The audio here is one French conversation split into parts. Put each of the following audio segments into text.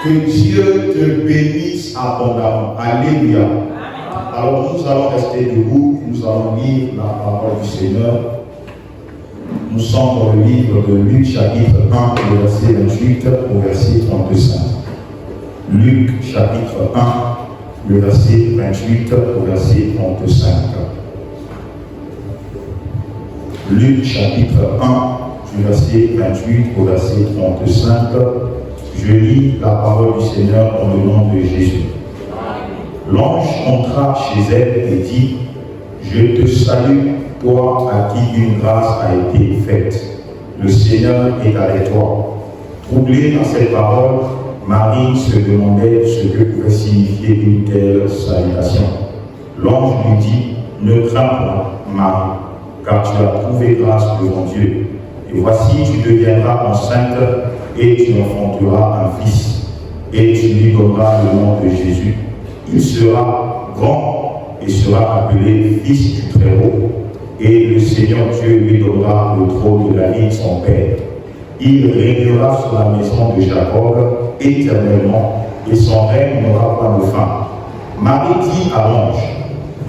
Que Dieu te bénisse abondamment. Alléluia. Alors nous allons rester debout, nous allons lire la parole du Seigneur. Nous sommes dans le livre de Luc chapitre 1, le verset 28 au verset 35. Luc chapitre 1, le verset 28 au verset 35. Luc chapitre 1, du verset 28 au verset 35. Je lis la parole du Seigneur dans le nom de Jésus. L'ange entra chez elle et dit: Je te salue, toi à qui une grâce a été faite. Le Seigneur est avec toi. Troublée par cette parole, Marie se demandait ce que pouvait signifier une telle salutation. L'ange lui dit: Ne crains pas, Marie, car tu as trouvé grâce devant Dieu. Et voici, tu deviendras enceinte et tu enfanteras un fils. Et tu lui donneras le nom de Jésus. Il sera grand et sera appelé Fils du Très-Haut. Et le Seigneur Dieu lui donnera le trône de la vie de son Père. Il régnera sur la maison de Jacob éternellement, et son règne n'aura pas de fin. Marie dit à l'ange: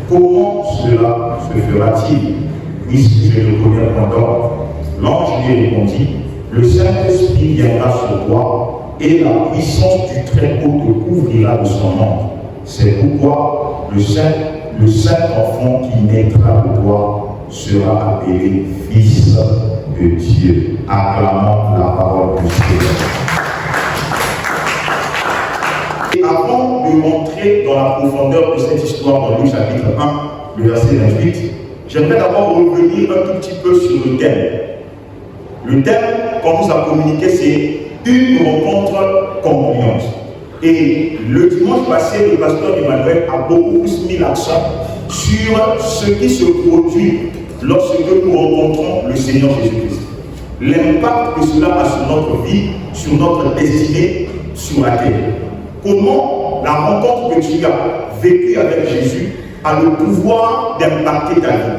Comment cela se fera-t-il, puisque je ne connais pas d'homme? L'ange lui répondit: Le Saint-Esprit viendra sur toi, et la puissance du Très-Haut te couvrira de son ombre. C'est pourquoi le saint enfant qui naîtra de toi sera appelé Fils de Dieu. Acclamons la parole du Seigneur. Et avant de rentrer dans la profondeur de cette histoire dans Luc chapitre 1, le verset 28, j'aimerais d'abord revenir un tout petit peu sur le thème. Le thème qu'on nous a communiqué, c'est une rencontre concluante. Et le dimanche passé, le pasteur Emmanuel a beaucoup plus mis l'accent sur ce qui se produit lorsque nous rencontrons le Seigneur Jésus-Christ. L'impact que cela a sur notre vie, sur notre destinée, sur la terre. Comment la rencontre que tu as vécue avec Jésus a le pouvoir d'impacter ta vie.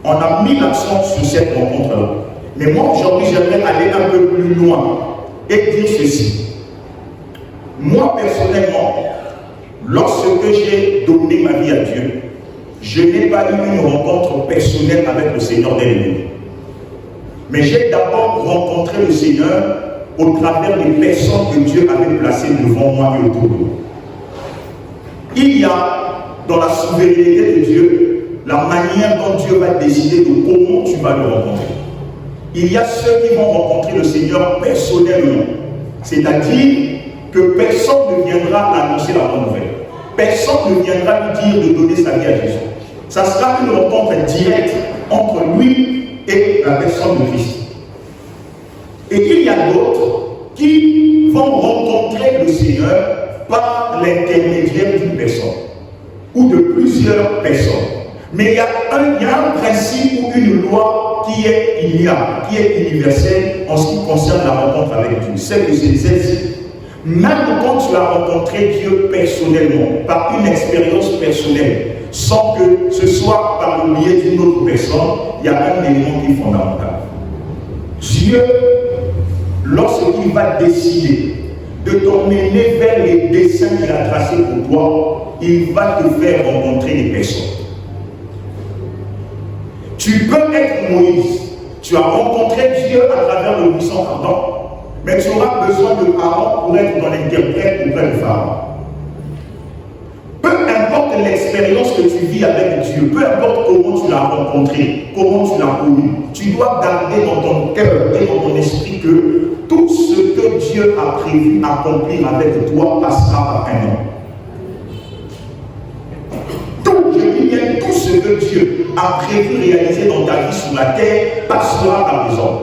On a mis l'accent sur cette rencontre-là. Mais moi, aujourd'hui, j'aimerais aller un peu plus loin et dire ceci. Moi, personnellement, lorsque j'ai donné ma vie à Dieu, je n'ai pas eu une rencontre personnelle avec le Seigneur dès le début. Mais j'ai d'abord rencontré le Seigneur au travers des personnes que Dieu avait placées devant moi et autour de moi. Il y a, dans la souveraineté de Dieu, la manière dont Dieu va décider de comment tu vas le rencontrer. Il y a ceux qui vont rencontrer le Seigneur personnellement, c'est-à-dire que personne ne viendra annoncer la bonne nouvelle. Personne ne viendra lui dire de donner sa vie à Jésus. Ça sera une rencontre directe entre lui et la personne de Christ. Et il y a d'autres qui vont rencontrer le Seigneur par l'intermédiaire d'une personne ou de plusieurs personnes. Mais il y a un principe ou une loi qui est immuable, qui est universelle en ce qui concerne la rencontre avec Dieu. C'est que c'est celle-ci. Même quand tu as rencontré Dieu personnellement, par une expérience personnelle, sans que ce soit par le biais d'une autre personne, il y a un élément qui est fondamental. Dieu, lorsqu'il va décider de t'emmener vers les desseins qu'il a tracés pour toi, il va te faire rencontrer des personnes. Tu peux être Moïse, tu as rencontré Dieu à travers le buisson ardent, mais tu auras besoin de Aaron pour être dans l'interprète auprès de Pharaon. Peu importe l'expérience que tu vis avec Dieu, peu importe comment tu l'as rencontré, comment tu l'as connu, tu dois garder dans ton cœur et dans ton esprit que tout ce que Dieu a prévu accomplir avec toi passera par un homme. Tout ce que Dieu a prévu réaliser dans ta vie sur la terre passera par les hommes.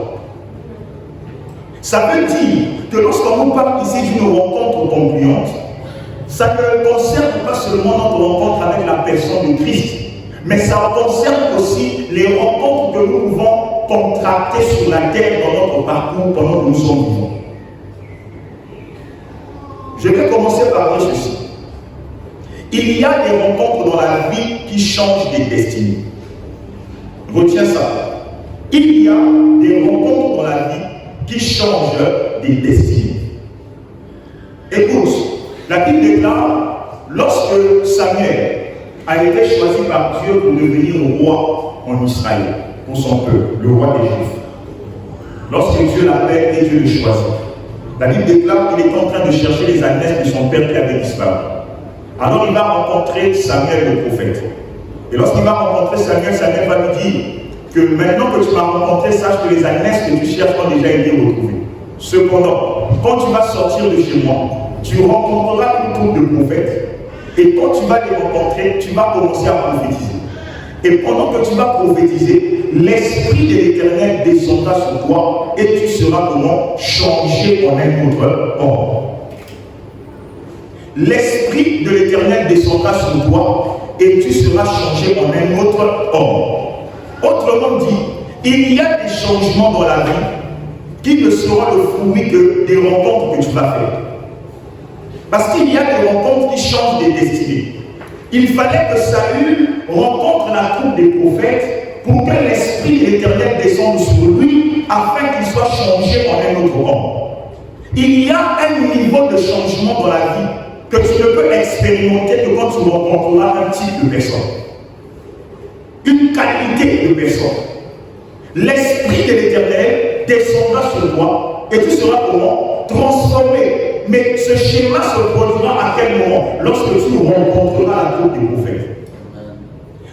Ça veut dire que lorsqu'on nous parle ici d'une rencontre concluante, ça ne concerne pas seulement notre rencontre avec la personne de Christ, mais ça concerne aussi les rencontres que nous pouvons contracter sur la terre dans notre parcours pendant que nous sommes vivants. Je vais commencer par dire ceci. Il y a des rencontres dans la vie qui changent des destinées. Retiens ça. Il y a des rencontres dans la vie qui changent des destinées. Écoute, la Bible déclare, lorsque Samuel a été choisi par Dieu pour devenir roi en Israël, pour son peuple, le roi des Juifs. Lorsque Dieu l'appelle et Dieu le choisit, la Bible déclare qu'il est en train de chercher les ânesses de son père qui avait disparu. Alors il va rencontrer Samuel le prophète. Et lorsqu'il va rencontrer Samuel, Samuel va lui dire que maintenant que tu m'as rencontré, sache que les ânesses que tu cherches ont déjà été retrouvées. Cependant, quand tu vas sortir de chez moi, tu rencontreras une troupe de prophètes. Et quand tu vas les rencontrer, tu vas commencer à prophétiser. Et pendant que tu vas prophétiser, l'Esprit de l'Éternel descendra sur toi et tu seras comment? Changé en un autre homme. L'Esprit de l'Éternel descendra sur toi et tu seras changé en un autre homme. Autrement dit, il y a des changements dans la vie qui ne seront le fruit que des rencontres que tu vas faire. Parce qu'il y a des rencontres qui changent des destinées. Il fallait que Saül rencontre la troupe des prophètes pour que l'Esprit de l'Éternel descende sur lui afin qu'il soit changé en un autre homme. Il y a un niveau de changement dans la vie que tu ne peux expérimenter que quand tu rencontreras un type de personne. Une qualité de personne. L'Esprit de l'Éternel descendra sur toi et tu seras comment? Transformé. Mais ce schéma se produira à quel moment? Lorsque tu rencontreras la troupe des prophètes.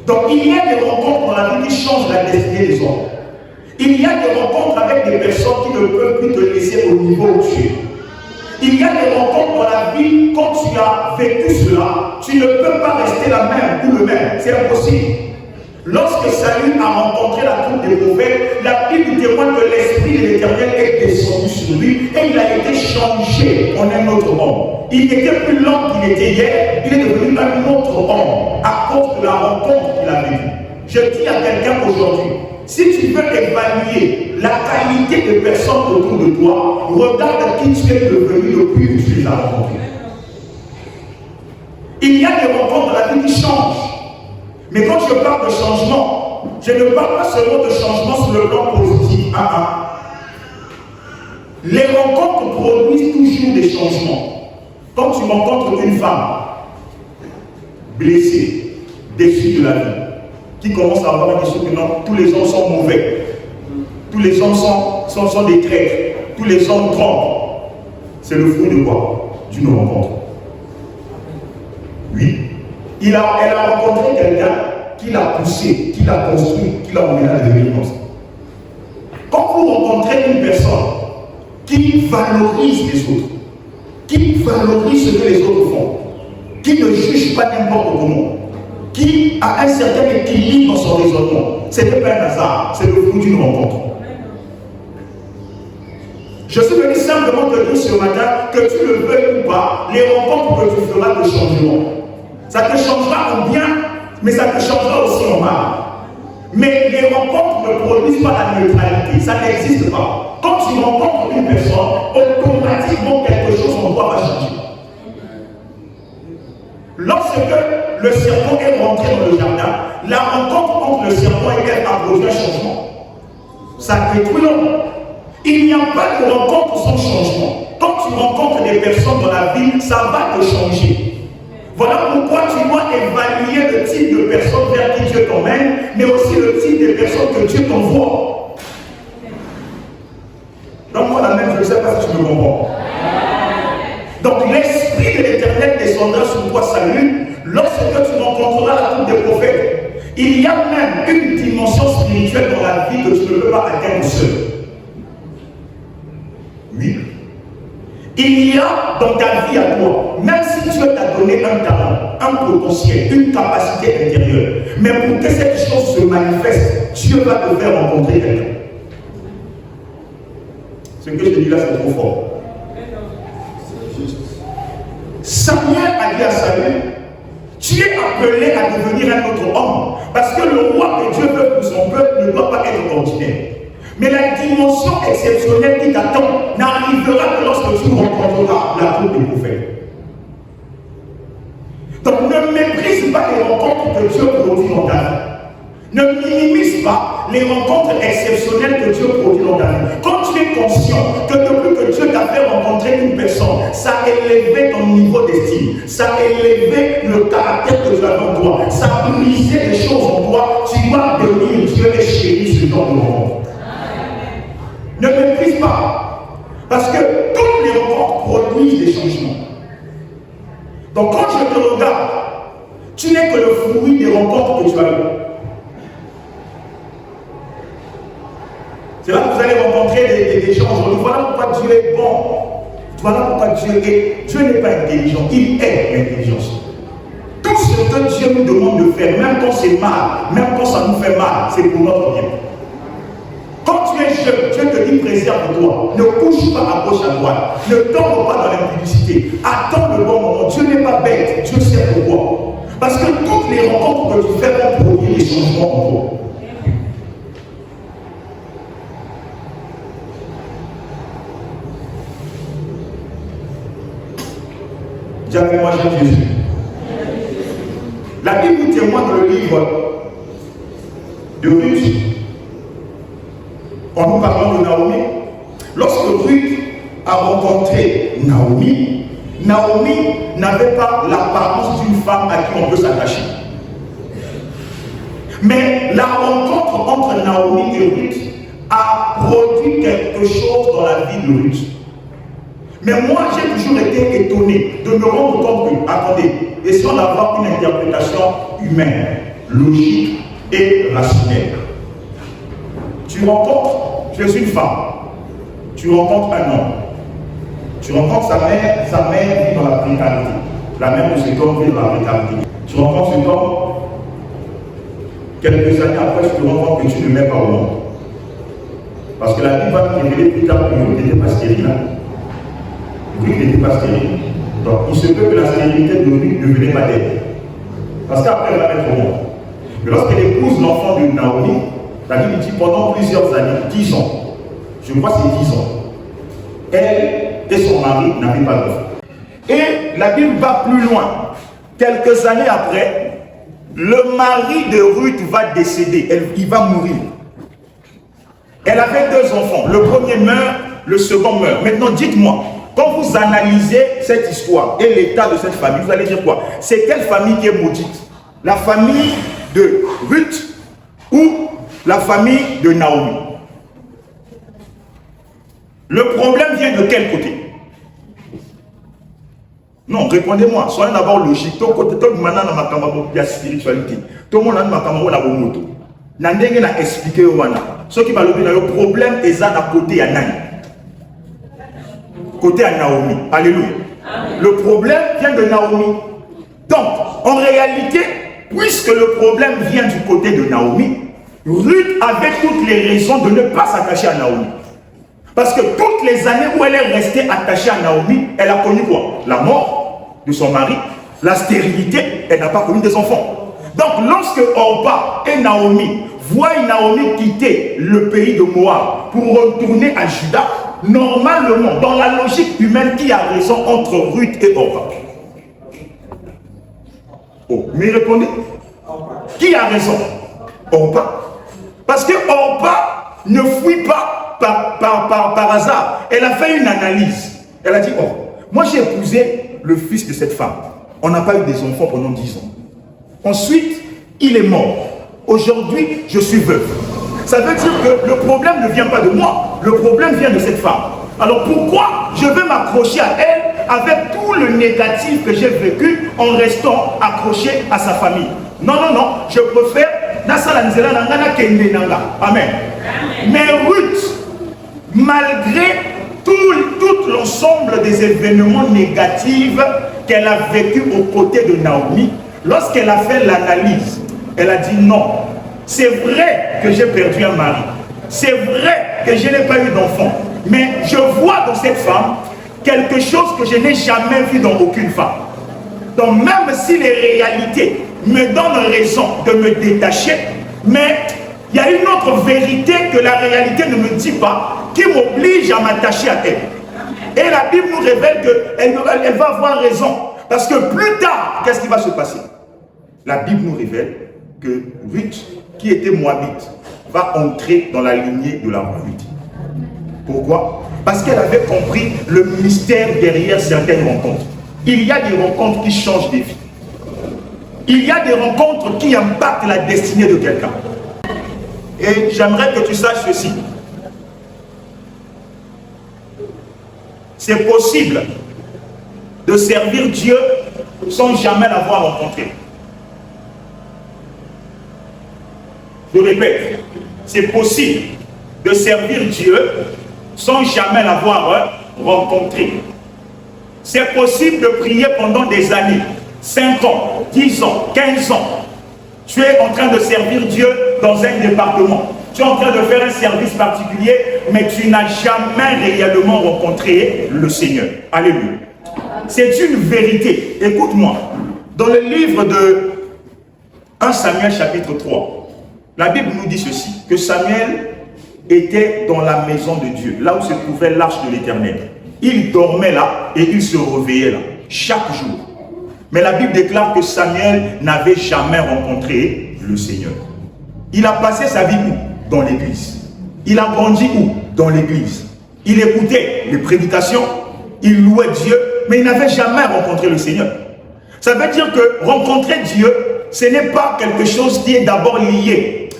Donc il y a des rencontres dans la vie qui changent la destinée des hommes. Il y a des rencontres avec des personnes qui ne peuvent plus te laisser au niveau où tu es. Il y a des rencontres dans la vie, quand tu as vécu cela, tu ne peux pas rester la même ou le même. C'est impossible. Lorsque Saül a rencontré la troupe des prophètes, la Bible témoigne que l'Esprit de l'Éternel est descendu sur lui et il a été changé en un autre homme. Il était plus lent qu'il était hier, il est devenu un autre homme à cause de la rencontre qu'il a vécue. Je dis à quelqu'un aujourd'hui, si tu veux évaluer la qualité des personnes autour de toi, regarde qui tu es devenu depuis que tu les as rencontrés. Il y a des rencontres dans la vie qui changent. Mais quand je parle de changement, je ne parle pas seulement de changement sur le plan positif. Les rencontres produisent toujours des changements. Quand tu rencontres une femme blessée, déçue de la vie, qui commence à avoir l'impression que non, tous les hommes sont mauvais, tous les hommes sont des traîtres, tous les hommes trompent, c'est le fruit de quoi? D'une rencontre. Oui. Elle a rencontré quelqu'un qui l'a poussé, qui l'a construit, qui l'a emmené à devenir comme ça. Quand vous rencontrez une personne qui valorise les autres, qui valorise ce que les autres font, qui ne juge pas n'importe comment, qui a un certain équilibre dans son raisonnement, ce n'est pas un hasard, c'est le fruit d'une rencontre. Je suis venu simplement te dire ce matin que tu le veuilles ou pas, les rencontres que tu feras te changeront. Ça te changera en bien, mais ça te changera aussi en mal. Mais les rencontres ne produisent pas la neutralité, ça n'existe pas. Quand tu rencontres une personne, automatiquement quelque chose en toi va changer. Lorsque le serpent est rentré dans le jardin, la rencontre entre le serpent et elle a produit un changement. Ça détruit l'homme. Il n'y a pas de rencontre sans changement. Quand tu rencontres des personnes dans la vie, ça va te changer. Voilà pourquoi tu dois évaluer le type de personnes vers qui Dieu t'emmène, mais aussi le type de personnes que Dieu t'envoie. Donc moi la même, je ne sais pas si tu me comprends. Donc l'Esprit de l'Éternel descendra sur toi, Saül, lorsque tu rencontreras la troupe des prophètes. Il y a même une dimension spirituelle dans la vie que tu ne peux pas atteindre seul. Oui. Il y a dans ta vie à toi, même si Dieu t'a donné un talent, un potentiel, une capacité intérieure, mais pour que cette chose se manifeste, Dieu va te faire rencontrer quelqu'un. Ce que je te dis là, c'est trop fort. Samuel a dit à Saül, tu es appelé à devenir un autre homme, parce que le roi que Dieu veut pour son peuple ne doit pas être ordinaire. Mais la dimension exceptionnelle qui t'attend n'arrivera que lorsque tu rencontreras la troupe des prophètes. Donc ne méprise pas les rencontres que Dieu produit dans ta vie. Ne minimise pas les rencontres exceptionnelles que Dieu produit dans ta vie. Quand tu es conscient que depuis que Dieu t'a fait rencontrer changé une personne, ça a élevé ton niveau d'estime, ça a élevé le caractère que tu as en toi, ça a brisé les choses en toi, tu dois devenir Dieu et chérir ce genre de rencontre. Ne méprise pas, parce que toutes les rencontres produisent des changements. Donc quand je te regarde, tu n'es que le fruit des rencontres que tu as eues. C'est là que vous allez rencontrer des gens aujourd'hui. Voilà pourquoi Dieu est bon. Voilà pourquoi Dieu est. Dieu n'est pas intelligent, il est l'intelligence. Tout ce que Dieu nous demande de faire, même quand c'est mal, même quand ça nous fait mal, c'est pour notre bien. Quand tu es jeune, Dieu te dit préserve-toi. Ne couche pas à gauche à droite. Ne tombe pas dans l'impudicité. Attends le bon moment. Dieu n'est pas bête. Dieu sait pourquoi. Parce que toutes les rencontres que tu fais vont produire des changements en toi. Jamais moi j'aime Jésus. La Bible nous témoigne dans le livre de Ruth, en nous parlant de Naomi. Lorsque Ruth a rencontré Naomi, Naomi n'avait pas l'apparence d'une femme à qui on peut s'attacher. Mais la rencontre entre Naomi et Ruth a produit quelque chose dans la vie de Ruth. Mais moi, j'ai toujours été étonné de me rendre compte que, attendez, essayons d'avoir une interprétation humaine, logique et rationnelle. Tu rencontres, je suis une femme, tu rencontres un homme, tu rencontres sa mère vit dans la précarité, la mère de cet homme vit dans la précarité. Tu rencontres cet homme, quelques années après, tu te rends compte que tu ne mets pas au monde. Parce que la Bible va te révéler plus tard que tu n'étais pas stérile. Ruth n'était pas stérile. Donc il se peut que la stérilité de Ruth ne venait pas d'elle. Parce qu'après elle va mettre au monde. Mais lorsqu'elle épouse l'enfant de Naomi, la Bible dit pendant plusieurs années, 10 ans, je crois que c'est 10 ans, elle et son mari n'avaient pas d'enfant. Et la Bible va plus loin. Quelques années après, le mari de Ruth va décéder, il va mourir. Elle avait 2 enfants, le premier meurt, le second meurt. Maintenant dites-moi, quand vous analysez cette histoire et l'état de cette famille, vous allez dire quoi? C'est quelle famille qui est maudite? La famille de Ruth ou la famille de Naomi? Le problème vient de quel côté? Non, répondez-moi. Soyez d'abord logique. Tout le monde a la spiritualité. Tout le monde a la moto. Nandenge na expliqué ce qui va le problème est à côté à Nani. Côté à Naomi. Alléluia. Amen. Le problème vient de Naomi. Donc, en réalité, puisque le problème vient du côté de Naomi, Ruth avait toutes les raisons de ne pas s'attacher à Naomi. Parce que toutes les années où elle est restée attachée à Naomi, elle a connu quoi? La mort de son mari, la stérilité, elle n'a pas connu des enfants. Donc, lorsque Orpa et Naomi voient Naomi quitter le pays de Moab pour retourner à Juda, normalement, dans la logique humaine, qui a raison entre Ruth et Orpa? Oh, mais répondez. Qui a raison? Orpa. Parce que Orpa ne fuit pas par hasard. Elle a fait une analyse. Elle a dit, oh, moi j'ai épousé le fils de cette femme. On n'a pas eu des enfants pendant 10 ans. Ensuite, il est mort. Aujourd'hui, je suis veuve. Ça veut dire que le problème ne vient pas de moi. Le problème vient de cette femme. Alors pourquoi je vais m'accrocher à elle avec tout le négatif que j'ai vécu en restant accroché à sa famille? Non, non, non. Je préfère Amen. Mais Ruth, malgré tout l'ensemble des événements négatifs qu'elle a vécu aux côtés de Naomi, lorsqu'elle a fait l'analyse, elle a dit non, c'est vrai que j'ai perdu un mari, c'est vrai que je n'ai pas eu d'enfant, mais je vois dans cette femme quelque chose que je n'ai jamais vu dans aucune femme. Donc même si les réalités me donnent raison de me détacher, mais il y a une autre vérité que la réalité ne me dit pas, qui m'oblige à m'attacher à elle. Et la Bible nous révèle qu'elle va avoir raison. Parce que plus tard, qu'est-ce qui va se passer? La Bible nous révèle que Ruth, qui était moabite, va entrer dans la lignée de la royauté. Pourquoi? Parce qu'elle avait compris le mystère derrière certaines rencontres. Il y a des rencontres qui changent des vies. Il y a des rencontres qui impactent la destinée de quelqu'un. Et j'aimerais que tu saches ceci. C'est possible de servir Dieu sans jamais l'avoir rencontré. Je répète, c'est possible de servir Dieu sans jamais l'avoir rencontré. C'est possible de prier pendant des années, 5 ans, 10 ans, 15 ans. Tu es en train de servir Dieu dans un département. Tu es en train de faire un service particulier, mais tu n'as jamais réellement rencontré le Seigneur. Alléluia. C'est une vérité. Écoute-moi. Dans le livre de 1 Samuel chapitre 3, la Bible nous dit ceci, que Samuel était dans la maison de Dieu, là où se trouvait l'arche de l'Éternel. Il dormait là et il se réveillait là, chaque jour. Mais la Bible déclare que Samuel n'avait jamais rencontré le Seigneur. Il a passé sa vie où? Dans l'église. Il a grandi où? Dans l'église. Il écoutait les prédications, il louait Dieu, mais il n'avait jamais rencontré le Seigneur. Ça veut dire que rencontrer Dieu, ce n'est pas quelque chose qui est d'abord lié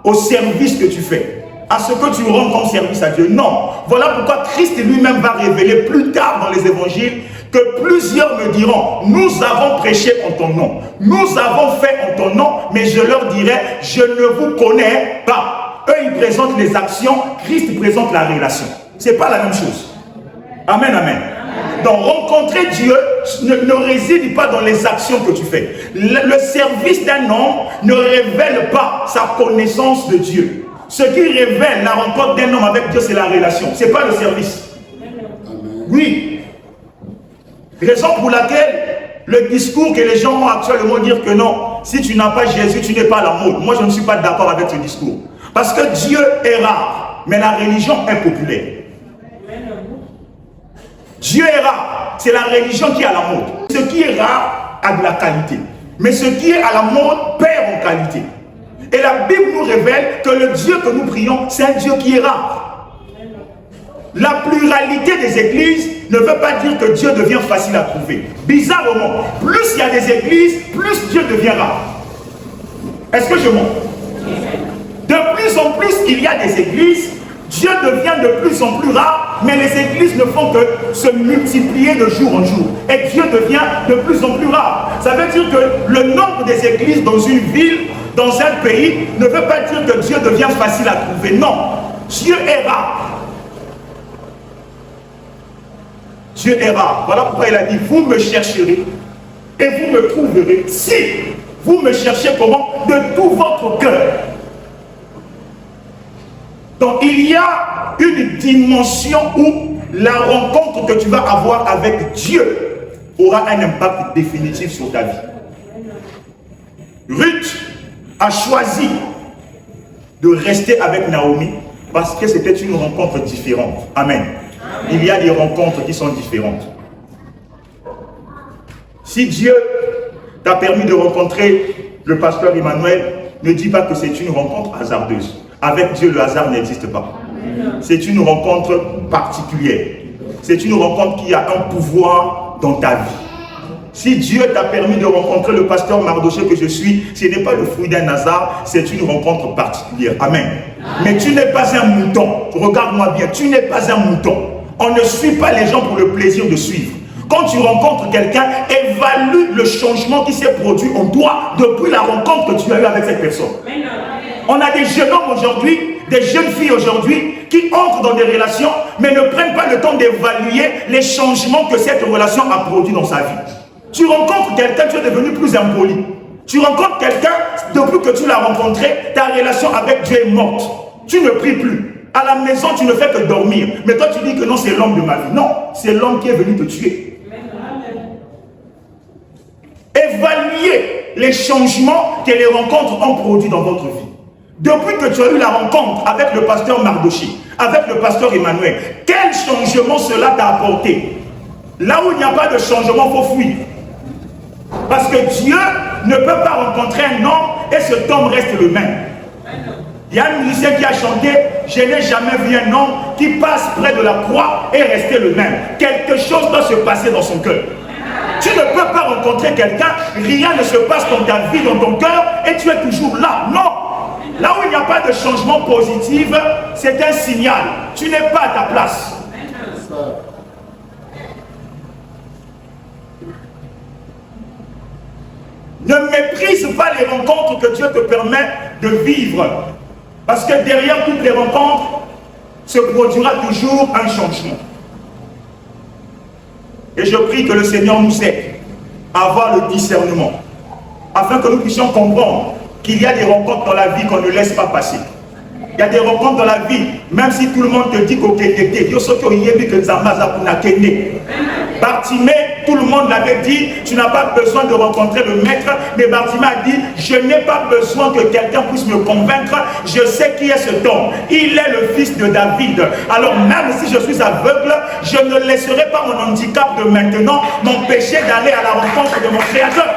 au service que tu fais, à ce que tu rends comme service à Dieu. Non. Voilà pourquoi Christ lui-même va révéler plus tard dans les évangiles que plusieurs me diront, nous avons prêché en ton nom, nous avons fait en ton nom, mais je leur dirai, je ne vous connais pas. Eux, ils présentent les actions, Christ présente la relation. Ce n'est pas la même chose. Amen, amen. Donc, rencontrer Dieu ne réside pas dans les actions que tu fais. Le service d'un homme ne révèle pas sa connaissance de Dieu. Ce qui révèle la rencontre d'un homme avec Dieu, c'est la relation. Ce n'est pas le service. Oui. Raison pour laquelle le discours que les gens ont actuellement dire que non, si tu n'as pas Jésus, tu n'es pas à la mode. Moi, je ne suis pas d'accord avec ce discours. Parce que Dieu est rare, mais la religion est populaire. Dieu est rare, c'est la religion qui est à la mode. Ce qui est rare a de la qualité. Mais ce qui est à la mode perd en qualité. Et la Bible nous révèle que le Dieu que nous prions, c'est un Dieu qui est rare. La pluralité des églises ne veut pas dire que Dieu devient facile à trouver. Bizarrement, plus il y a des églises, plus Dieu devient rare. Est-ce que je mens? De plus en plus, il y a des églises, Dieu devient de plus en plus rare, mais les églises ne font que se multiplier de jour en jour. Et Dieu devient de plus en plus rare. Ça veut dire que le nombre des églises dans une ville, dans un pays, ne veut pas dire que Dieu devient facile à trouver. Non, Dieu est rare. Dieu est rare. Voilà pourquoi il a dit, vous me chercherez et vous me trouverez si vous me cherchez comment? De tout votre cœur. Donc il y a une dimension où la rencontre que tu vas avoir avec Dieu aura un impact définitif sur ta vie. Ruth a choisi de rester avec Naomi parce que c'était une rencontre différente. Amen. Il y a des rencontres qui sont différentes. Si Dieu t'a permis de rencontrer le pasteur Emmanuel, ne dis pas que c'est une rencontre hasardeuse. Avec Dieu, le hasard n'existe pas. C'est une rencontre particulière. C'est une rencontre qui a un pouvoir dans ta vie. Si Dieu t'a permis de rencontrer le pasteur Mardoché que je suis, ce n'est pas le fruit d'un hasard, c'est une rencontre particulière. Amen. Mais tu n'es pas un mouton. Regarde-moi bien, tu n'es pas un mouton. On ne suit pas les gens pour le plaisir de suivre. Quand tu rencontres quelqu'un, évalue le changement qui s'est produit en toi depuis la rencontre que tu as eue avec cette personne. On a des jeunes hommes aujourd'hui, des jeunes filles aujourd'hui qui entrent dans des relations mais ne prennent pas le temps d'évaluer les changements que cette relation a produit dans sa vie. Tu rencontres quelqu'un, tu es devenu plus impoli. Tu rencontres quelqu'un, depuis que tu l'as rencontré, ta relation avec Dieu est morte. Tu ne pries plus. À la maison, tu ne fais que dormir. Mais toi, tu dis que non, c'est l'homme de ma vie. Non, c'est l'homme qui est venu te tuer. Évaluez les changements que les rencontres ont produits dans votre vie. Depuis que tu as eu la rencontre avec le pasteur Mardoché, avec le pasteur Emmanuel, quel changement cela t'a apporté? Là où il n'y a pas de changement, il faut fuir. Parce que Dieu ne peut pas rencontrer un homme et cet homme reste le même. Il y a un musicien qui a chanté « Je n'ai jamais vu un homme qui passe près de la croix et rester le même. » Quelque chose doit se passer dans son cœur. Tu ne peux pas rencontrer quelqu'un, rien ne se passe dans ta vie, dans ton cœur, et tu es toujours là. Non! Là où il n'y a pas de changement positif, c'est un signal. Tu n'es pas à ta place. Ne méprise pas les rencontres que Dieu te permet de vivre. Parce que derrière toutes les rencontres, se produira toujours un changement. Et je prie que le Seigneur nous aide à avoir le discernement, afin que nous puissions comprendre qu'il y a des rencontres dans la vie qu'on ne laisse pas passer. Il y a des rencontres dans la vie, même si tout le monde te dit qu'au Kénété, Bartimée, tout le monde l'avait dit, tu n'as pas besoin de rencontrer le maître, mais Bartimée a dit, je n'ai pas besoin que quelqu'un puisse me convaincre, je sais qui est cet homme, il est le fils de David. Alors même si je suis aveugle, je ne laisserai pas mon handicap de maintenant m'empêcher d'aller à la rencontre de mon Créateur.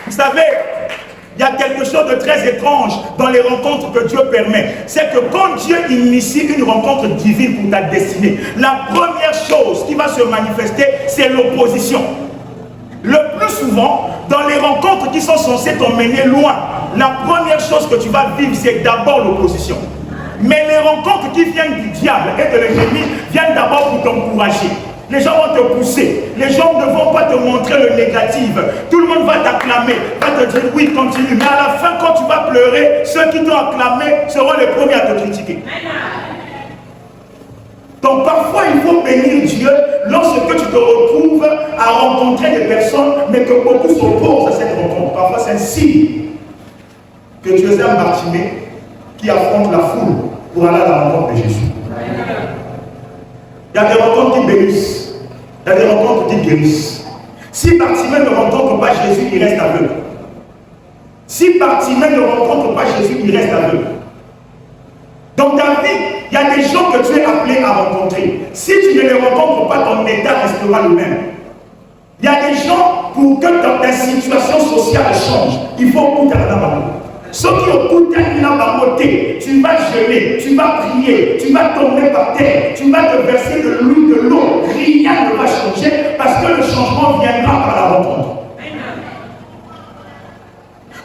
Vous savez, il y a quelque chose de très étrange dans les rencontres que Dieu permet. C'est que quand Dieu initie une rencontre divine pour ta destinée, la première chose qui va se manifester, c'est l'opposition. Le plus souvent, dans les rencontres qui sont censées t'emmener loin, la première chose que tu vas vivre, c'est d'abord l'opposition. Mais les rencontres qui viennent du diable et de l'ennemi viennent d'abord pour t'encourager. Les gens vont te pousser, les gens ne vont pas te montrer le négatif. Tout le monde va t'acclamer, va te dire oui, continue. Mais à la fin, quand tu vas pleurer, ceux qui t'ont acclamé seront les premiers à te critiquer. Donc parfois, il faut bénir Dieu lorsque tu te retrouves à rencontrer des personnes, mais que beaucoup s'opposent à cette rencontre. Parfois, c'est un signe que tu es un Bartimée qui affronte la foule pour aller à la rencontre de Jésus. Il y a des rencontres qui bénissent. Il y a des rencontres qui guérissent. Si Bartimée ne rencontre pas Jésus, il reste aveugle. Si Bartimée ne rencontre pas Jésus, il reste aveugle. Dans ta vie, il y a des gens que tu es appelé à rencontrer. Si tu ne les rencontres pas, ton état restera le même. Il y a des gens, pour que ta situation sociale change, il faut écouter un amour. Ceux qui écoutent un amour, tu vas jeûner, tu vas prier, tu vas tomber par terre, tu vas te verser de l'huile, de l'eau. Rien ne va changer parce que le changement viendra par la rencontre.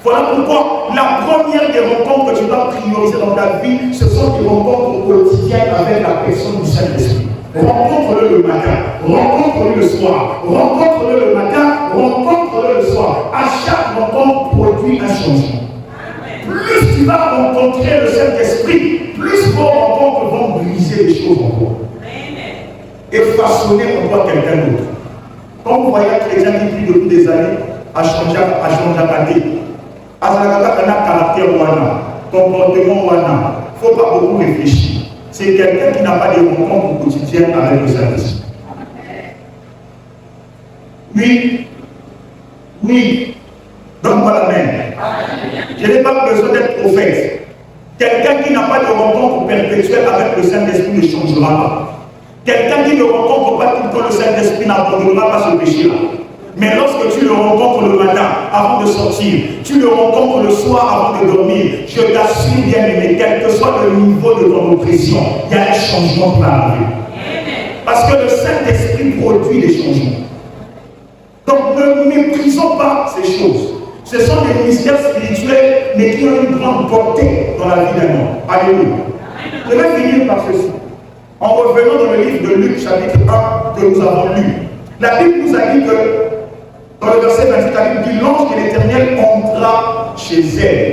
Voilà pourquoi la première des rencontres que tu dois prioriser dans ta vie, ce sont des rencontres quotidiennes avec la personne du Saint-Esprit. Rencontre-le le matin, rencontre-le le soir, rencontre-le le matin, rencontre-le le soir. À chaque rencontre produit un changement. Plus tu vas rencontrer le Saint-Esprit, plus vos rencontres vont briser les choses en toi. Et façonner en toi quelqu'un d'autre. Quand vous voyez un chrétien qui prie depuis des années à changer à pâté, à un caractère wana, comportement wana, il ne faut pas beaucoup réfléchir. C'est quelqu'un qui n'a pas de rencontres quotidiennes avec le Saint-Esprit. Oui, oui, donne-moi la main. Je n'ai pas besoin d'être prophète. Quelqu'un qui n'a pas de rencontre perpétuelle avec le Saint-Esprit ne changera pas. Quelqu'un qui ne rencontre pas tout le temps le Saint-Esprit n'abandonnera pas ce péché-là. Mais lorsque tu le rencontres le matin avant de sortir, tu le rencontres le soir avant de dormir, je t'assure bien aimé, quel que soit le niveau de ton oppression, il y a un changement qui va arriver. Parce que le Saint-Esprit produit des changements. Donc ne méprisons pas ces choses. Ce sont des mystères spirituels, mais qui ont une grande portée dans la vie d'un homme. Alléluia. Je vais finir par ceci. En revenant dans le livre de Luc, chapitre 1, que nous avons lu, la Bible nous a dit que, dans le verset 28, la Bible dit, l'ange de l'Éternel entra chez elle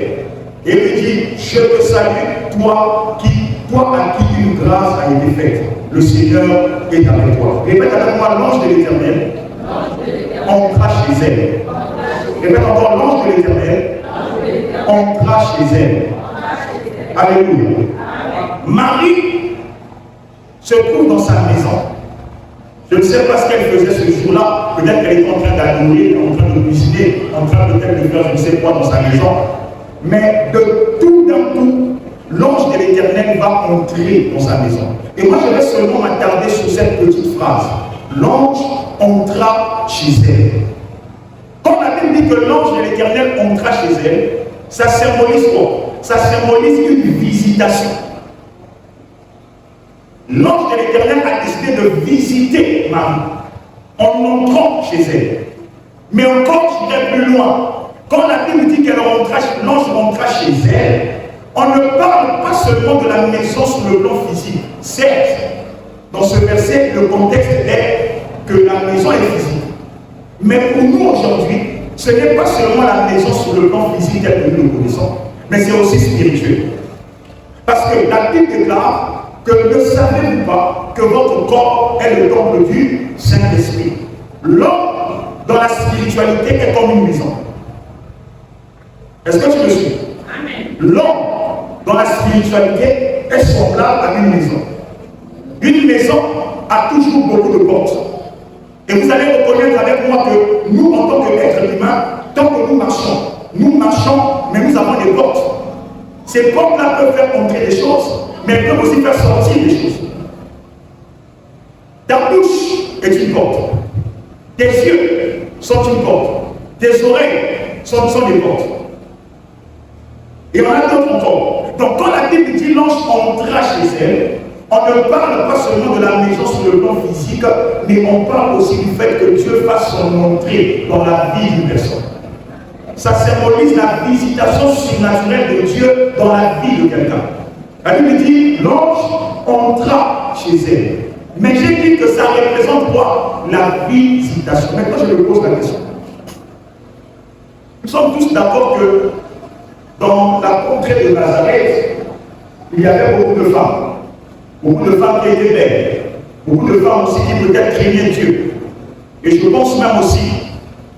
et lui dit, je te salue, toi à qui une grâce a été faite. Le Seigneur est avec toi. Répète avec moi, l'ange de l'Éternel entra chez elle. Répète encore, l'ange de l'Éternel entra chez elle. Alléluia. Marie se trouve dans sa maison. Je ne sais pas ce qu'elle faisait ce jour-là. Peut-être qu'elle était en train d'adorer, en train de cuisiner, en train peut-être de faire je ne sais quoi dans sa maison. Mais de tout d'un coup, l'ange de l'Éternel va entrer dans sa maison. Et moi, je vais seulement m'attarder sur cette petite phrase. L'ange entra chez elle. Quand la Bible dit que l'ange de l'Éternel entra chez elle, Ça symbolise quoi? Ça symbolise une visitation. L'ange de l'Éternel a décidé de visiter Marie en entrant chez elle. Mais encore, j'irai plus loin. Quand la Bible dit que l'ange rentra chez elle, on ne parle pas seulement de la maison sur le plan physique. Certes, dans ce verset, le contexte est que la maison est physique. Mais pour nous aujourd'hui, ce n'est pas seulement la maison sur le plan physique telle que nous le connaissons, mais c'est aussi spirituel. Parce que la Bible déclare que ne savez-vous pas que votre corps est le temple du Saint-Esprit. L'homme dans la spiritualité est comme une maison. Est-ce que tu me suis? L'homme dans la spiritualité est semblable à une maison. Une maison a toujours beaucoup de portes. Et vous allez reconnaître avec moi que nous, en tant qu'êtres humains, tant que nous marchons, mais nous avons des portes. Ces portes-là peuvent faire entrer des choses, mais elles peuvent aussi faire sortir des choses. Ta bouche est une porte. Tes yeux sont une porte. Tes oreilles sont des portes. Et on a d'autres encore. Donc quand la Bible dit l'ange entra chez elle, on ne parle pas seulement de la maison sur le plan physique, mais on parle aussi du fait que Dieu fasse son entrée dans la vie d'une personne. Ça symbolise la visitation surnaturelle de Dieu dans la vie de quelqu'un. La Bible dit l'ange entra chez elle. Mais j'ai dit que ça représente quoi? La visitation. Maintenant je me pose la question. Nous sommes tous d'accord que dans la contrée de Nazareth, il y avait beaucoup de femmes. Beaucoup de femmes qui étaient belles. Beaucoup de femmes aussi qui peut-être craignaient Dieu. Et je pense même aussi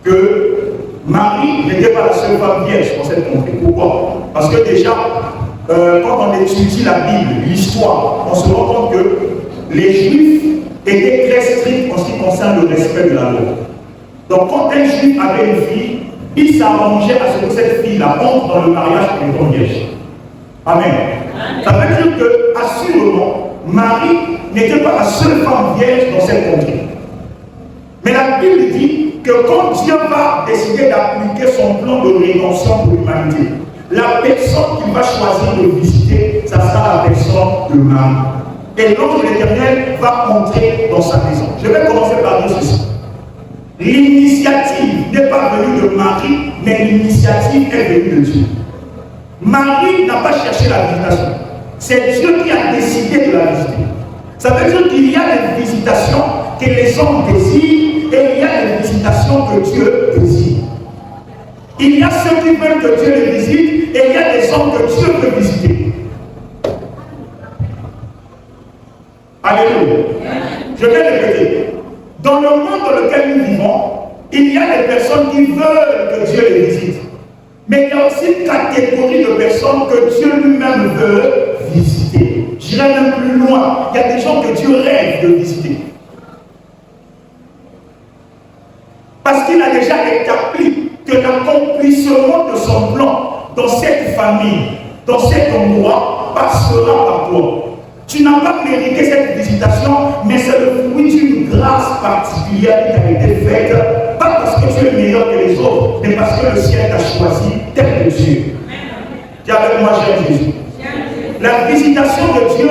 que Marie n'était pas la seule femme vierge dans cette contrée. Pourquoi? Parce que déjà, quand on étudie la Bible, l'histoire, on se rend compte que les Juifs étaient très stricts en ce qui concerne le respect de la loi. Donc quand un Juif avait une fille, il s'arrangeait à ce que cette fille-là entre dans le mariage avec une vierge. Amen. Ça veut dire que, assurément, Marie n'était pas la seule femme vierge dans cette contrée. Mais la Bible dit que quand Dieu va décider d'appliquer son plan de rédemption pour l'humanité, la personne qu'il va choisir de visiter, ça sera la personne de Marie. Et l'ange de l'Éternel va entrer dans sa maison. Je vais commencer par dire ceci. L'initiative n'est pas venue de Marie, mais l'initiative est venue de Dieu. Marie n'a pas cherché la visitation. C'est Dieu qui a décidé de la visiter. Ça veut dire qu'il y a des visitations que les hommes désirent et il y a des visitations que Dieu désire. Il y a ceux qui veulent que Dieu les visite et il y a des hommes que Dieu peut visiter. Alléluia. Je vais répéter. Dans le monde dans lequel nous vivons, il y a des personnes qui veulent que Dieu les visite. Mais il y a aussi une catégorie de personnes que Dieu lui-même veut visiter. J'irai même plus loin. Il y a des gens que Dieu rêve de visiter. Parce qu'il a déjà établi que l'accomplissement de son plan dans cette famille, dans cet endroit, passera par toi. Tu n'as pas mérité cette visitation, mais c'est le fruit d'une grâce particulière qui t'a été faite, pas parce que tu es meilleur que les autres, mais parce que le ciel t'a choisi tel que Dieu. Dis avec moi, j'aime Jésus. La visitation de Dieu,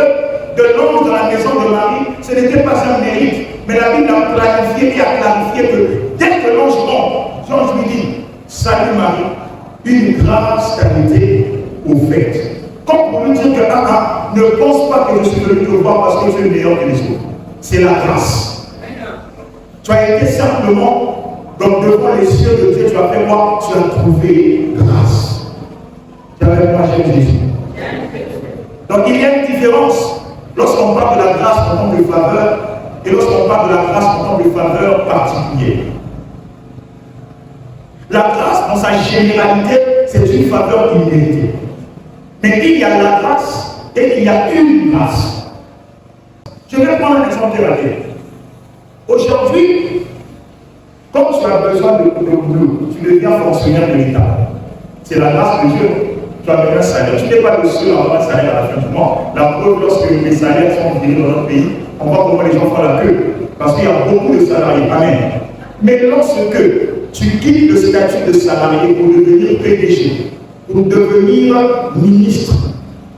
de l'ange dans la maison de Marie, ce n'était pas un mérite, mais la Bible a planifié et a clarifié que dès que l'ange rentre, l'ange lui dit, salut Marie, une grâce t'a été offerte. Comme pour lui dire que ne pense pas que je suis venu te voir parce que tu es meilleur que les autres. C'est la grâce. Tu as été simplement donc devant les cieux de Dieu, tu as fait quoi? Tu as trouvé grâce. Tu as fait moi, j'aime Jésus. Donc il y a une différence lorsqu'on parle de la grâce en tant que faveur et lorsqu'on parle de la grâce en tant que faveur particulière. La grâce dans sa généralité, c'est une faveur imméritée. Mais il y a la grâce et il y a une grâce. Je vais prendre un exemple de la terre. Aujourd'hui, comme tu as besoin de boulot, tu deviens fonctionnaire de l'État. C'est la grâce de Dieu. Tu as besoin de salaire. Tu n'es pas le seul à avoir un salaire à la fin du mois. La preuve, lorsque les salaires sont virés dans notre pays, on voit comment les gens font la queue. Parce qu'il y a beaucoup de salariés. Amen. Mais lorsque tu quittes le statut de salarié pour devenir PDG, pour devenir ministre,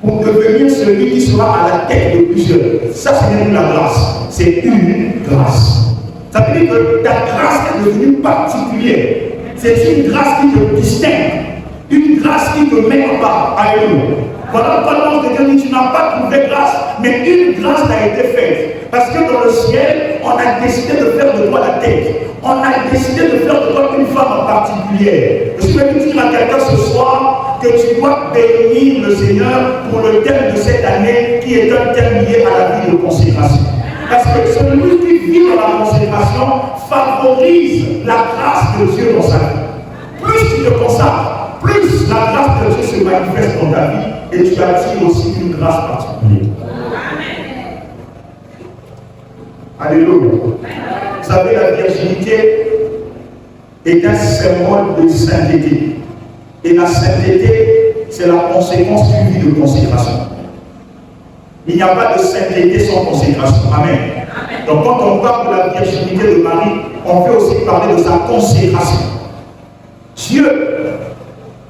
pour devenir celui qui sera à la tête de plusieurs. Ça, ce n'est plus la grâce, c'est une grâce. Ça veut dire que ta grâce est devenue particulière. C'est une grâce qui te distingue, une grâce qui te met en bas. Alléluia. Voilà pourquoi l'ange de Dieu dit, tu n'as pas trouvé grâce, mais une grâce t'a été faite. Parce que dans le ciel, on a décidé de faire de toi la tête. On a décidé de faire de toi une femme en particulier. Je vais dire à quelqu'un ce soir que tu dois bénir le Seigneur pour le thème de cette année qui est un thème lié à la vie de consécration. Parce que celui qui vit dans la consécration favorise la grâce de Dieu dans sa vie. Plus tu te consacres, plus la grâce de Dieu se manifeste dans ta vie et tu attires aussi une grâce particulière. Alléluia. Vous savez, la virginité est un symbole de sainteté. Et la sainteté, c'est la conséquence d'une vie de consécration. Il n'y a pas de sainteté sans consécration. Amen. Donc quand on parle de la virginité de Marie, on peut aussi parler de sa consécration. Dieu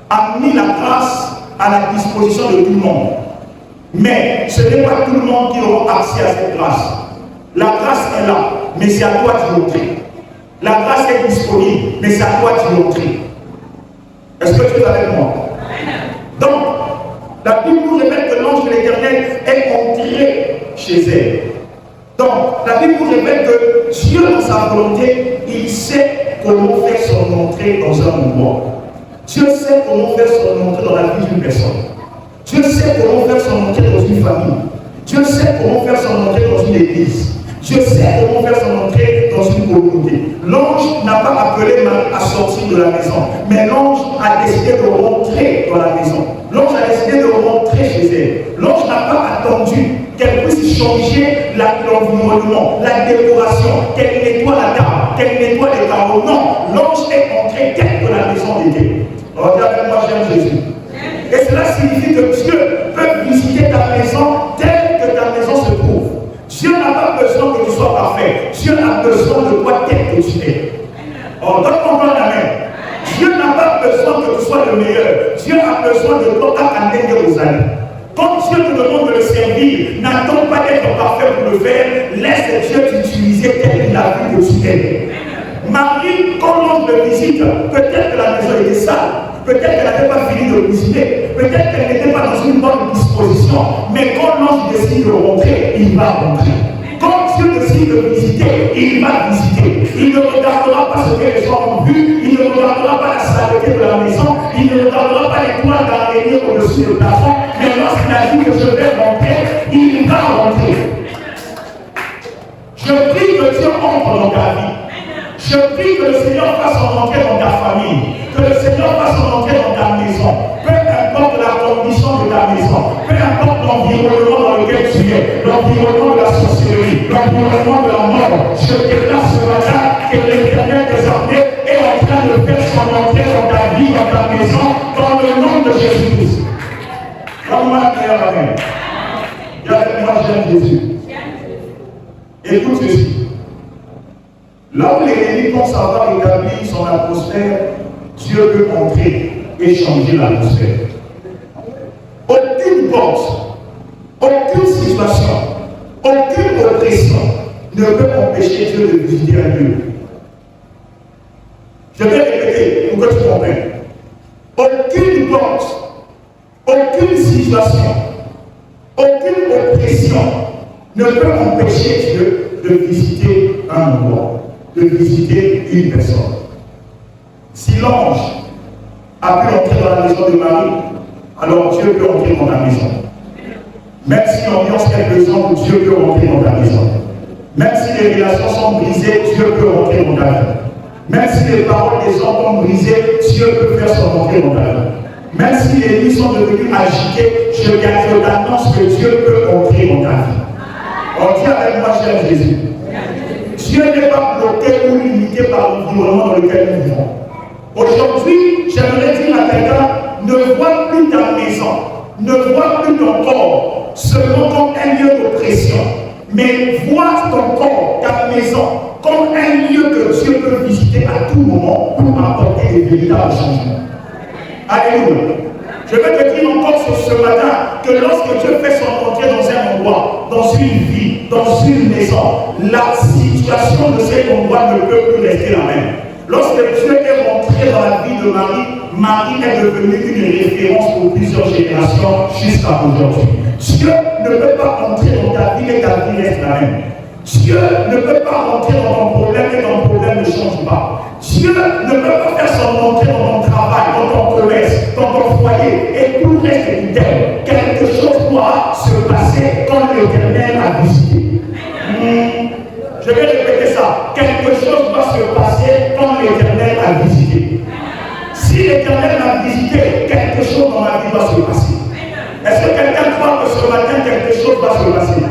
a mis la grâce à la disposition de tout le monde. Mais ce n'est pas tout le monde qui aura accès à cette grâce. La grâce est là, mais c'est à toi d'y entrer. La grâce est disponible, mais c'est à toi d'y entrer. Est-ce que tu es avec moi? Donc, la Bible nous révèle que l'ange de l'Éternel est entré chez elle. Donc, la Bible nous révèle que Dieu, dans sa volonté, il sait comment faire son entrée dans un endroit. Dieu sait comment faire son entrée dans la vie d'une personne. Dieu sait comment faire son entrée dans une famille. Dieu sait comment faire son entrée dans une église. Dieu sait comment faire son entrée dans une communauté. L'ange n'a pas appelé Marie à sortir de la maison, mais l'ange a décidé de rentrer dans la maison. L'ange a décidé de rentrer chez elle. L'ange n'a pas attendu qu'elle puisse changer l'environnement, la décoration, qu'elle nettoie la table, qu'elle nettoie les carreaux. Non, l'ange est entré dès que la maison était. Alors, dis avec moi, j'aime Jésus. Et cela signifie que Dieu peut visiter ta maison telle que ta maison se trouve. Dieu n'a pas besoin que tu sois parfait. Dieu a besoin de toi tel que tu es. Oh, donne-moi un amen. Dieu n'a pas besoin que tu sois le meilleur. Dieu a besoin de toi à Jérusalem. Quand Dieu te demande de le servir, n'attends pas d'être parfait pour le faire. Laisse Dieu t'utiliser tel qu'il a vu que tu es. Marie, quand l'ange le visite, peut-être que la maison était sale. Peut-être qu'elle n'avait pas fini de cuisiner. Peut-être qu'elle n'était pas dans une bonne disposition. Mais quand l'ange décide de rentrer, il va rentrer. Quand Dieu décide de visiter, il va visiter. Il ne regardera pas ce que les gens ont vu. Il ne regardera pas la saleté de la maison. Il ne regardera pas les toiles d'araignée au-dessus du plafond. Mais lorsqu'il a dit que je vais rentrer, il va rentrer. Je prie que Dieu entre dans ta vie. Je prie que le Seigneur fasse son entrée dans ta famille. Que le Seigneur fasse son entrée dans ta maison. Peu importe la condition de ta maison. Peu importe l'environnement dans lequel tu es. L'environnement de la sorcellerie. L'environnement de la mort. Je déclare ce matin que l'Éternel des armées est en train de faire son entrée dans ta vie, dans ta maison, dans le nom de Jésus-Christ. Comme ma prière, amen. Dis avec moi, j'aime Jésus. Écoute ceci. Là où l'ennemi pense avoir établi son atmosphère, Dieu peut entrer et changer l'atmosphère. Aucune porte, aucune situation, aucune oppression ne peut empêcher Dieu de visiter un lieu. Je vais répéter pour que tu comprennes. Aucune porte, aucune situation, aucune oppression ne peut empêcher Dieu de visiter un endroit, de visiter une personne. Si l'ange a pu entrer dans la maison de Marie, alors Dieu peut entrer dans ta maison. Même si l'ambiance est pesante, Dieu peut entrer dans ta maison. Même si les relations sont brisées, Dieu peut entrer dans ta vie. Même si les paroles des hommes sont brisées, Dieu peut faire son entrée dans ta vie. Même si les nuits sont devenues agitées, je t'annonce que Dieu peut entrer dans ta vie. On dit avec moi, cher Jésus. Dieu n'est pas bloqué ou limité par l'environnement dans lequel nous vivons. Aujourd'hui, j'aimerais dire à quelqu'un, ne vois plus ta maison, ne vois plus ton corps seulement comme un lieu d'oppression, mais vois ton corps, ta maison, comme un lieu que Dieu peut visiter à tout moment pour apporter des véritables changements. Alléluia. Je vais te dire encore ce matin que lorsque Dieu fait son entrée dans un endroit, dans une vie, dans une maison, la situation de cet endroit ne peut plus rester la même. Lorsque Dieu est rentré dans la vie de Marie, Marie est devenue une référence pour plusieurs générations jusqu'à aujourd'hui. Dieu ne peut pas entrer dans ta vie et ta vie reste la même. Dieu ne peut pas rentrer dans ton problème et ton problème ne change pas. Dieu ne peut pas faire son entrée dans ton travail, dans ton commerce, dans ton foyer et tout reste fidèle. Quelque chose doit se passer quand l'Éternel a visité. Je vais répéter ça. Quelque chose doit se passer quand l'Éternel a visité. Si l'Éternel a visité, quelque chose dans ma vie doit se passer. Est-ce que quelqu'un croit que ce matin quelque chose va se passer?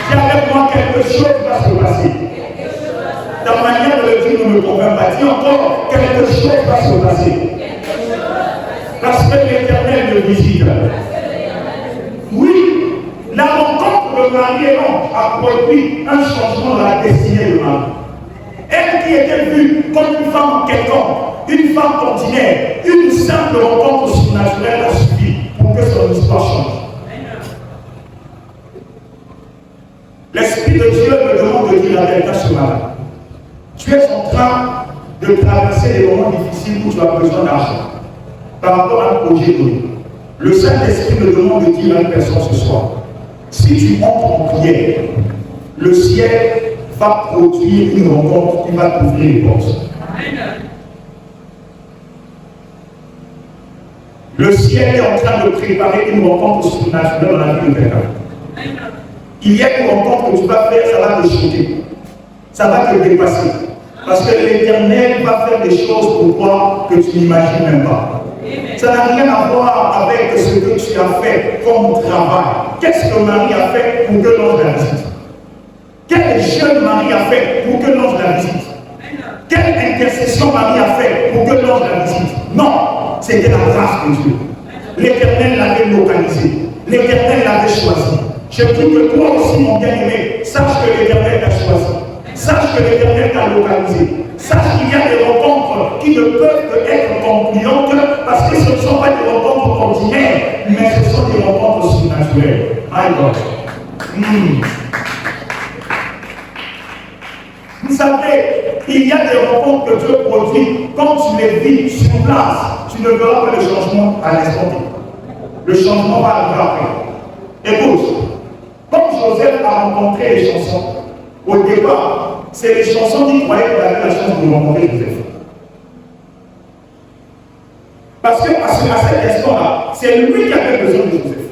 Si avec moi quelque chose va se passer. Ta manière de le dire ne me convainc pas. Dis encore, quelque chose va se passer. Parce que l'Éternel me visite. Oui, la rencontre de Marie et l'ange a produit un changement dans la destinée de Marie. Elle qui était vue comme une femme quelconque, une femme ordinaire, une simple rencontre surnaturelle a suffi pour que son histoire change. L'Esprit de Dieu me demande de dire la vérité ce matin. Tu es en train de traverser des moments difficiles où tu as besoin d'argent par rapport à un projet donné. Le Saint-Esprit me demande de dire à une personne ce soir, si tu entres en prière, le ciel va produire une rencontre qui va t'ouvrir les portes. Le ciel est en train de préparer une rencontre surnaturelle dans la vie de quelqu'un. Il y a une rencontre que tu vas faire, ça va te choquer. Ça va te dépasser. Parce que l'Éternel va faire des choses pour toi que tu n'imagines même pas. Ça n'a rien à voir avec ce que tu as fait comme travail. Qu'est-ce que Marie a fait pour que l'ange la visite? Quel jeune Marie a fait pour que l'ange la visite? Quelle intercession Marie a fait pour que l'ange la visite? Non, c'était la grâce de Dieu. L'Éternel l'avait localisé. L'Éternel l'avait choisi. Je dis que toi aussi, mon bien-aimé, sache que l'Éternel t'a choisi. Sache que l'Éternel t'a localisé. Sache qu'il y a des rencontres qui ne peuvent que être concluantes parce que ce ne sont pas des rencontres ordinaires, mais ce sont des rencontres surnaturelles. My God. Vous savez, il y a des rencontres que Dieu produit. Quand tu les vis sur place, tu ne verras pas le changement à l'instant T. Le changement va arriver après. Écoute, quand Joseph a rencontré les chansons, au départ, c'est les chansons qui croyaient qu'il avait la chance de rencontrer Joseph. Parce qu'à cet instant-là, c'est lui qui avait besoin de Joseph.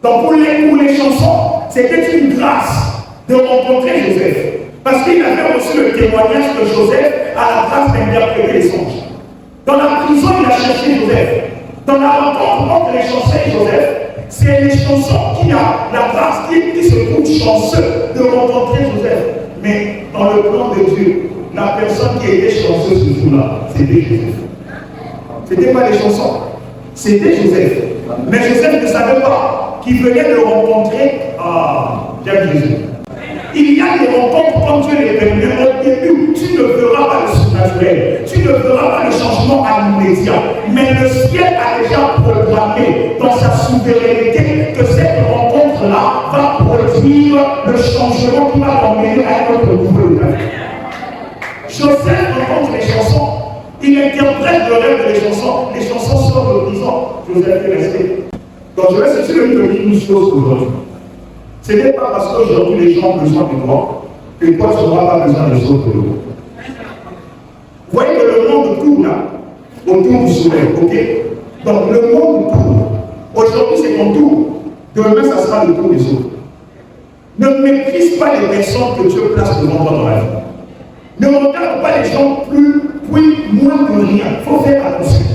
Donc pour les chansons, c'était une grâce de rencontrer Joseph. Parce qu'il avait reçu le témoignage de Joseph à la grâce d'interpréter les songes. Dans la prison, il a cherché Joseph. Dans la rencontre entre les chansons et Joseph, c'est les chansons qui a la grâce qui se trouve chanceux de rencontrer Joseph. Mais dans le plan de Dieu, la personne qui était chanceuse ce jour-là, c'était Joseph. Ce n'était pas les chansons, c'était Joseph. Mais Joseph ne savait pas qu'il venait de rencontrer j'aime Jésus. Il y a des rencontres comme Dieu les permet. Au début, tu ne verras pas le surnaturel, tu ne verras pas le changement à l'immédiat. Mais le ciel a déjà programmé dans sa souveraineté que cette rencontre-là va produire le changement qui va t'emmener à un autre niveau de ta vie. Joseph rencontre les chansons, il interprète le rêve des chansons, les chansons sortent de prison. Joseph est resté. Donc je vais essayer de te dire une chose aujourd'hui. Ce n'est pas parce qu'aujourd'hui les gens ont besoin de toi que toi tu n'auras pas besoin des autres de l'autre. Vous voyez que le monde tourne là, autour du soleil, ok? Donc le monde tourne. Aujourd'hui c'est ton tour, demain ça sera le tour des autres. Ne méprise pas les personnes que Dieu place devant toi dans la vie. Ne regarde pas les gens moins que rien. Il faut faire attention.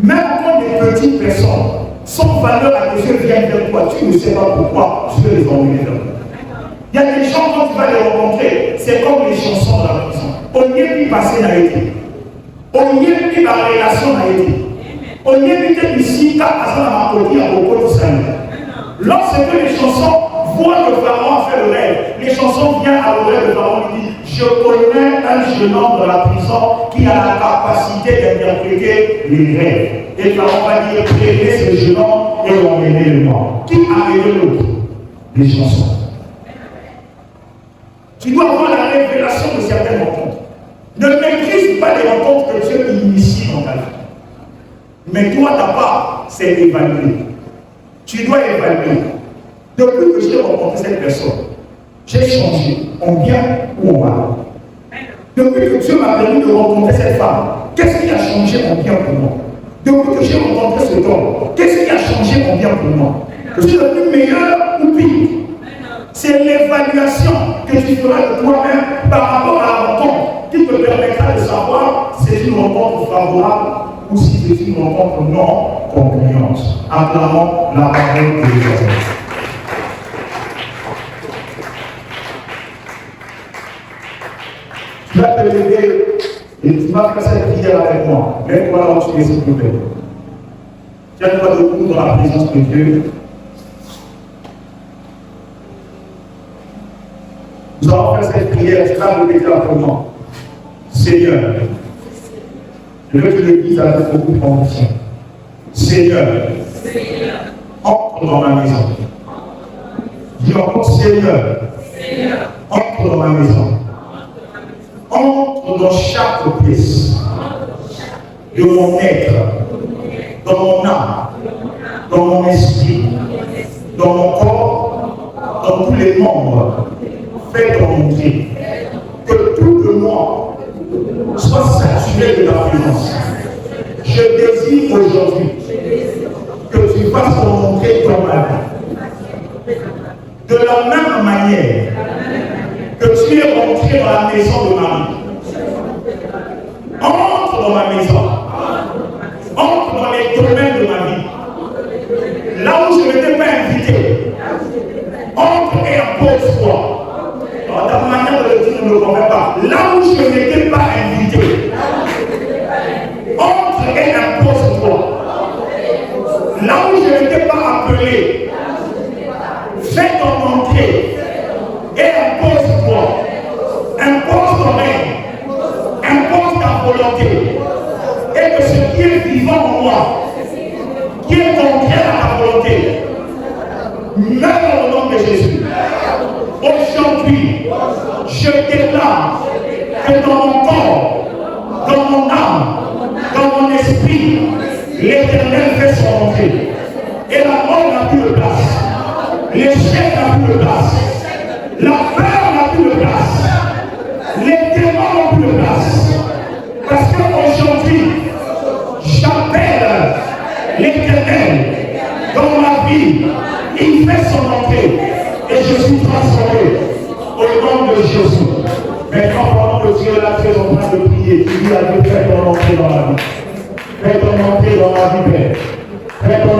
Même quand des petites personnes sans valeur à tes yeux viennent vers toi, tu ne sais pas pourquoi Dieu les a emmenés vers toi. Il y a des gens, quand tu vas les rencontrer, c'est comme les chansons dans la prison. Au lieu d'y passer n'a été. Au lieu de la relation n'a été. Au lieu de ici, quand à ma côté à propos du Seigneur. Lorsque les chansons voit que Pharaon a fait le rêve. Les chansons viennent à l'oreille de Pharaon qui dit: je connais un jeune homme dans la prison qui a la capacité d'interpréter les rêves. Et Pharaon va dire: prenez ce jeune homme et emmenez-le-moi. Qui a aidé l'autre? Les chansons. Tu dois avoir la révélation de certaines rencontres. Ne méprise pas les rencontres que Dieu initie dans ta vie. Mais toi, ta part, c'est évaluer. Tu dois évaluer. Depuis que j'ai rencontré cette personne, j'ai changé en bien ou en mal. Depuis que Dieu m'a permis de rencontrer cette femme, qu'est-ce qui a changé en bien pour moi? Depuis que j'ai rencontré cet homme, qu'est-ce qui a changé en bien pour moi? Je suis devenu meilleur ou pire? C'est l'évaluation que tu feras de toi-même par rapport à la rencontre qui te permettra de savoir si c'est une rencontre favorable ou si c'est une rencontre non concluante. Acclamons la parole de Dieu. Tu vas te lever et tu vas faire cette prière avec moi. Mets-toi là où tu es, s'il te plaît. Tiens-toi debout dans la présence de Dieu. Nous allons faire cette prière, tu vas répéter après moi. Seigneur, je veux que tu le dises avec beaucoup de conviction. Seigneur, entre dans ma maison. Dis encore: Seigneur, entre dans ma maison. Entre dans chaque pièce de mon être, dans mon âme, dans mon esprit, dans mon corps, dans tous les membres. Fais-toi montrer que tout de moi soit saturé de ta présence. Je désire aujourd'hui que tu fasses montrer dans ma vie. De la même manière que tu es rentré dans la maison de Marie. Entre dans ma maison. Entre dans les domaines de ma vie. Là où je ne t'ai pas invité. Entre et impose-toi. Ta manière de le dire ne me convient pas. Là où je n'étais pas invité. Entre et impose-toi. Là où je n'étais pas appelé. Fais ton entrée. Et impose-toi. Impose ton règne. Impose ta volonté. Et que ce qui est vivant en moi, qui est contraire à ta volonté, meure au nom de Jésus. Aujourd'hui, je déclare que dans mon corps, dans mon âme, dans mon esprit, l'Éternel fait son entrée. Et la mort n'a plus de place. L'échec n'a plus de place. La peur n'a plus de place. Les démons n'ont plus de place. Parce qu'aujourd'hui, j'appelle l'Éternel dans ma vie. Il fait son entrée. Et je suis transformé au nom de Jésus. Maintenant, pendant que Dieu là, tu es en train de prier, tu dis à Dieu: fais ton entrée dans ma vie. Fais ton entrée dans ma vie, Père. Fais ton